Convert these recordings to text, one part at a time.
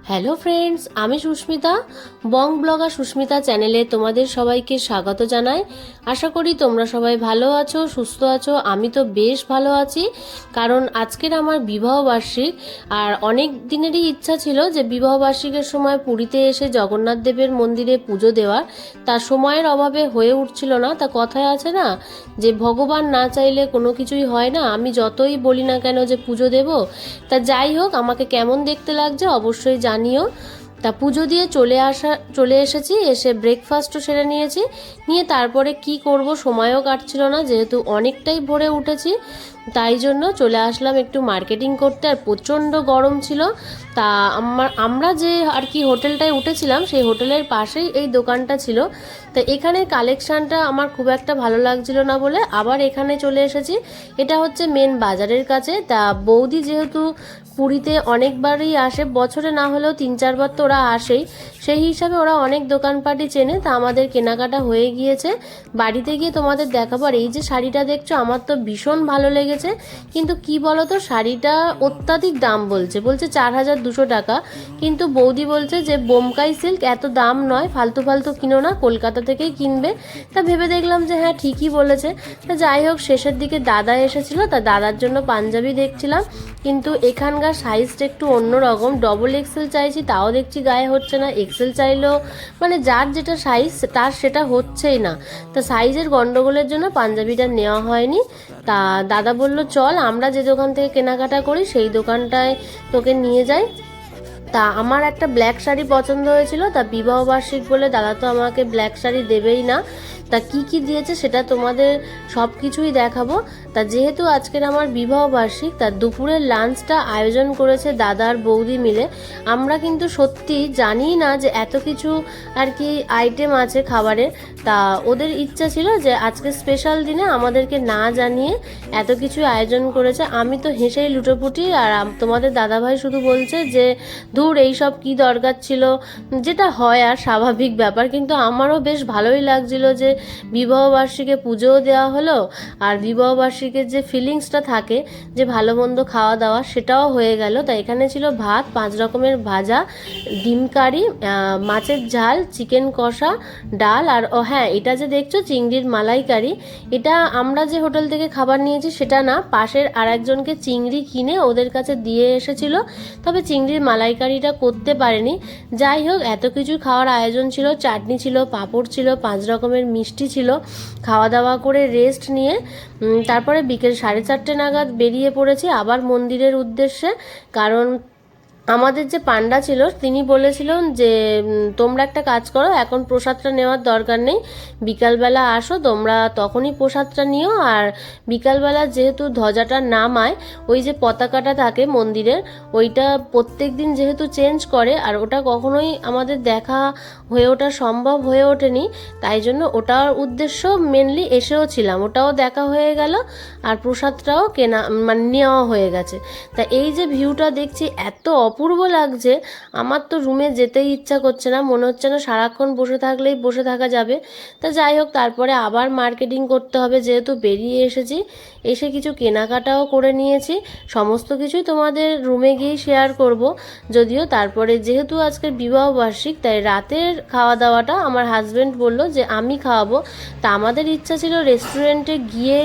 Hello friends, আমি সুস্মিতা, বং blogger Susmita চ্যানেলে তোমাদের সবাইকে স্বাগত জানাই। আশা করি তোমরা সবাই ভালো আছো, সুস্থ আছো। আমি তো বেশ ভালো আছি, কারণ আজকের আমার বিবাহবার্ষিক। আর অনেক দিনেরই ইচ্ছা ছিল যে বিবাহবার্ষিকের সময় পুরীতে এসে জগন্নাথ দেবের মন্দিরে পুজো দেওয়ার, তার সময়ের অভাবে হয়ে উঠছিল না। তা কথায় আছে না যে ভগবান না চাইলে কোনো কিছুই হয় না। আমি যতই বলি না কেন যে পুজো দেব, তা যাই হোক, আমাকে কেমন দেখতে লাগছে অবশ্যই জানিও। তা পুজো দিয়ে চলে এসেছি, এসে ব্রেকফাস্টও সেরে নিয়েছি। নিয়ে তারপরে কি করব, সময়ও কাটছিল না, যেহেতু অনেকটাই ভোরে উঠেছি, তাই জন্য চলে আসলাম একটু মার্কেটিং করতে। আর প্রচণ্ড গরম ছিল। তা আমরা যে আর কি হোটেলটায় উঠেছিলাম, সেই হোটেলের পাশেই এই দোকানটা ছিল। তা এখানে কালেকশানটা আমার খুব একটা ভালো লাগছিল না বলে আবার এখানে চলে এসেছি। এটা হচ্ছে মেন বাজারের কাছে। তা বৌদি যেহেতু পুরীতে অনেকবারই আসে, বছরে না হলেও 3-4 বার তো ওরা আসেই, সেই হিসাবে ওরা অনেক দোকানপাটি চেনে। তা আমাদের কেনাকাটা হয়ে গিয়েছে, বাড়িতে গিয়ে তোমাদের দেখাবো। আর এই যে শাড়িটা দেখছো, আমার তো ভীষণ ভালো লেগেছে। কিন্তু কি বলো তো, শাড়িটা অত্যাধিক দাম বলছে 4,200 টাকা। কিন্তু বৌদি বলছে যে বোমকাই সিল্ক, এত দাম নয়, ফালতু ফালতু কিনো না, কলকাতা থেকেই কিনবে। তা ভেবে দেখলাম যে হ্যাঁ, ঠিকই বলেছে। তা যাই হোক, শেষের দিকে দাদা এসেছিলো, তা দাদার জন্য পাঞ্জাবি দেখছিলাম। কিন্তু এখানকার সাইজটা একটু অন্যরকম, ডবল এক্সেল চাইছি তাও দেখছি গায়ে হচ্ছে না, এক্সেল চাইলেও মানে যার যেটা সাইজ তার সেটা হচ্ছেই না। তা সাইজের গন্ডগোলের জন্য পাঞ্জাবিটা নেওয়া হয়নি। তা দাদা বলল চল আমরা যে দোকান থেকে কেনাকাটা করি সেই দোকানটায় তোকে নিয়ে যাই। তা আমার একটা ব্ল্যাক শাড়ি পছন্দ হয়েছিল। তা বিবাহবার্ষিক বলে দাদা তো আমাকে ব্ল্যাক শাড়ি দেবেই না। তা কি কি দিয়েছে সেটা তোমাদের সব কিছুই দেখাবো। তা যেহেতু আজকের আমার বিবাহবার্ষিক, তা দুপুরের লাঞ্চটা আয়োজন করেছে দাদার বৌদি মিলে। আমরা কিন্তু সত্যি জানি না যে এত কিছু আর কি আইটেম আছে খাবারের। তা ওদের ইচ্ছা ছিল যে আজকে স্পেশাল দিনে আমাদেরকে না জানিয়ে এত কিছু আয়োজন করেছে। আমি তো হেসেই লুটোপুটি। আর তোমাদের দাদাভাই শুধু বলছে যে ধুর, এইসব কি দরকার ছিল, যেটা হয় আর স্বাভাবিক ব্যাপার। কিন্তু আমারও বেশ ভালোই লাগছিল যে বিবাহবার্ষিকে পুজোও দেওয়া হলো, আর বিবাহবার্ষিকের যে ফিলিংসটা থাকে যে ভালো মন্দ খাওয়া দাওয়া, সেটাও হয়ে গেল। তাই এখানে ছিল ভাত, 5 রকমের ভাজা, ডিম কারি, মাছের ঝাল, চিকেন কষা, ডাল, আর ও হ্যাঁ, এটা যে দেখছো চিংড়ির মালাইকারি, এটা আমরা যে হোটেল থেকে খাবার নিয়েছি সেটা না, পাশের আর একজনকে চিংড়ি কিনে ওদের কাছে দিয়ে এসেছিল, তবে চিংড়ির মালাইকারিটা করতে পারেনি। যাই হোক, এত কিছু খাওয়ার আয়োজন ছিল, চাটনি ছিল, পাঁপড় ছিল, 5 রকমের মিষ্টি ছিল। খাওয়া দাওয়া করে রেস্ট নিয়ে তারপরে বিকেল 4:30 নাগাদ বেরিয়ে পড়েছি আবার মন্দিরের উদ্দেশ্যে। কারণ আমাদের যে পান্ডা ছিল তিনি বলেছিলেন যে তোমরা একটা কাজ করো, এখন প্রসাদটা নেওয়ার দরকার নেই, বিকালবেলা আসো তোমরা, তখনই প্রসাদটা নিও। আর বিকালবেলা যেহেতু ধ্বজাটা নামায়, ওই যে পতাকাটা থাকে মন্দিরের, ওইটা প্রত্যেক দিন যেহেতু চেঞ্জ করে, আর ওটা কখনোই আমাদের দেখা হয়ে ওঠা সম্ভব হয়ে ওঠেনি, তাই জন্য ওটার উদ্দেশ্য মেনলি এসেও ছিলাম, ওটাও দেখা হয়ে গেল, আর প্রসাদটাও কেনা মানে নেওয়া হয়ে গেছে। তা এই যে ভিউটা দেখছি এত অপূর্ব লাগছে, আমার তো রুমে যেতেই ইচ্ছা করছে না, মনে হচ্ছে না সারাক্ষণ বসে থাকলেই বসে থাকা যাবে। তা যাই হোক, তারপরে আবার মার্কেটিং করতে হবে, যেহেতু বেরিয়ে এসেছি, এসে কিছু কেনাকাটাও করে নিয়েছি। সমস্ত কিছুই তোমাদের রুমে গিয়েই শেয়ার করব যদিও। তারপরে যেহেতু আজকের বিবাহবার্ষিক, তাই রাতের খাওয়া দাওয়াটা আমার হাজব্যান্ড বলল যে আমি খাওয়াবো। তা আমাদের ইচ্ছা ছিল রেস্টুরেন্টে গিয়ে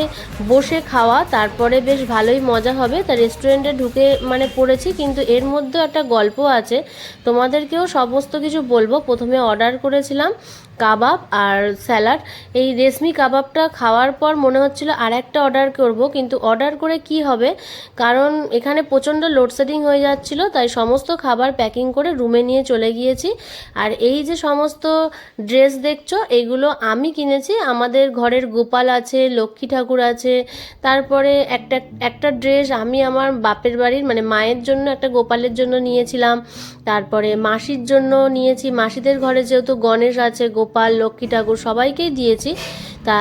বসে খাওয়া, তারপরে বেশ ভালোই মজা হবে। তা রেস্টুরেন্টে ঢুকে মানে পড়েছি, কিন্তু এর মধ্যে একটা গল্প আছে, তোমাদেরকেও সমস্ত কিছু বলবো। প্রথমে অর্ডার করেছিলাম কাবাব আর স্যালাড। এই রেশমি কাবাবটা খাওয়ার পর মনে হচ্ছিল আর একটা অর্ডার করব, কিন্তু অর্ডার করে কি হবে, কারণ এখানে প্রচণ্ড লোডশেডিং হয়ে যাচ্ছিল। তাই সমস্ত খাবার প্যাকিং করে রুমে নিয়ে চলে গিয়েছি। আর এই যে সমস্ত ড্রেস দেখছো, এগুলো আমি কিনেছি। আমাদের ঘরের গোপাল আছে, লক্ষ্মী ঠাকুর আছে, তারপরে একটা ড্রেস আমি আমার বাপের বাড়ির মানে মায়ের জন্য একটা গোপালের জন্য নিয়েছিলাম, তারপরে মাসির জন্য নিয়েছি, মাসিদের ঘরে যেহেতু গণেশ আছে, গোপাল, লক্ষ্মী ঠাকুর সবাইকেই দিয়েছি। তা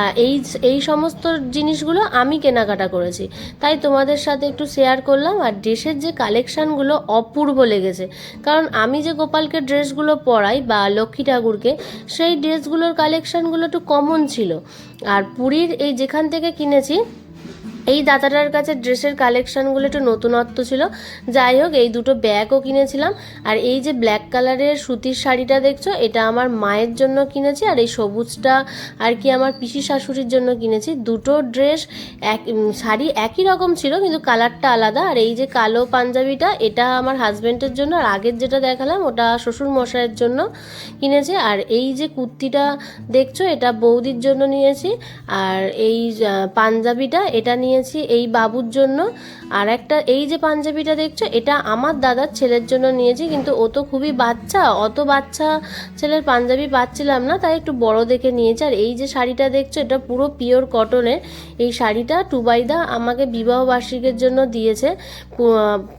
এই সমস্ত জিনিসগুলো আমি কেনাকাটা করেছি, তাই তোমাদের সাথে একটু শেয়ার করলাম। আর ড্রেসের যে কালেকশানগুলো অপূর্ব লেগেছে, কারণ আমি যে গোপালকে ড্রেসগুলো পরাই বা লক্ষ্মী ঠাকুরকে, সেই ড্রেসগুলোর কালেকশানগুলো একটু কমন ছিল। আর পুরীর এই যেখান থেকে কিনেছি এই দাদাটার কাছে ড্রেসের কালেকশানগুলো একটু নতুনত্ব ছিল। যাই হোক, এই দুটো ব্যাগও কিনেছিলাম। আর এই যে ব্ল্যাক কালারের সুতির শাড়িটা দেখছো, এটা আমার মায়ের জন্য কিনেছি। আর এই সবুজটা আর কি আমার পিসি শাশুড়ির জন্য কিনেছি। দুটো ড্রেস শাড়ি একই রকম ছিল, কিন্তু কালারটা আলাদা। আর এই যে কালো পাঞ্জাবিটা, এটা আমার হাজব্যান্ডের জন্য। আর আগের যেটা দেখালাম ওটা শ্বশুর মশাইয়ের জন্য কিনেছে। আর এই যে কুর্তিটা দেখছো, এটা বৌদির জন্য নিয়েছি। আর এই পাঞ্জাবিটা এটা নিয়েছি এই বাবুর জন্য। আর একটা এই যে পাঞ্জাবিটা দেখছো, এটা আমার দাদার ছেলের জন্য নিয়েছি, কিন্তু ও তো খুবই বাচ্চা, অত বাচ্চা ছেলের পাঞ্জাবি পাচ্ছিলাম না, তাই একটু বড় দেখে নিয়েছি। আর এই যে শাড়িটা দেখছো, এটা পুরো পিওর কটনের। এই শাড়িটা টুবাইদা আমাকে বিবাহবার্ষিকীর জন্য দিয়েছে।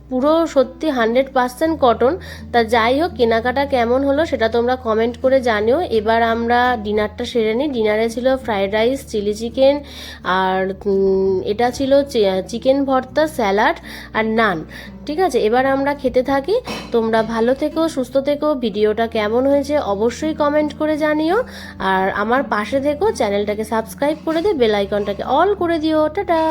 পুরো সত্যি 100% কটন। তা যাই হোক, কেনাকাটা কেমন হলো সেটা তোমরা কমেন্ট করে জানিও। এবার আমরা ডিনারটা সেরে নিই। ডিনারে ছিল ফ্রাইড রাইস, চিলি চিকেন, আর এটা ছিল চিকেন ভর্তা, স্যালাড আর নান। ঠিক আছে, এবার আমরা খেতে থাকি। তোমরা ভালো থেকো, সুস্থ থেকো। ভিডিওটা কেমন হয়েছে অবশ্যই কমেন্ট করে জানিও। আর আমার পাশে থেকো, চ্যানেলটাকে সাবস্ক্রাইব করে দিয়ে বেল আইকনটাকে অল করে দিও। টাটা।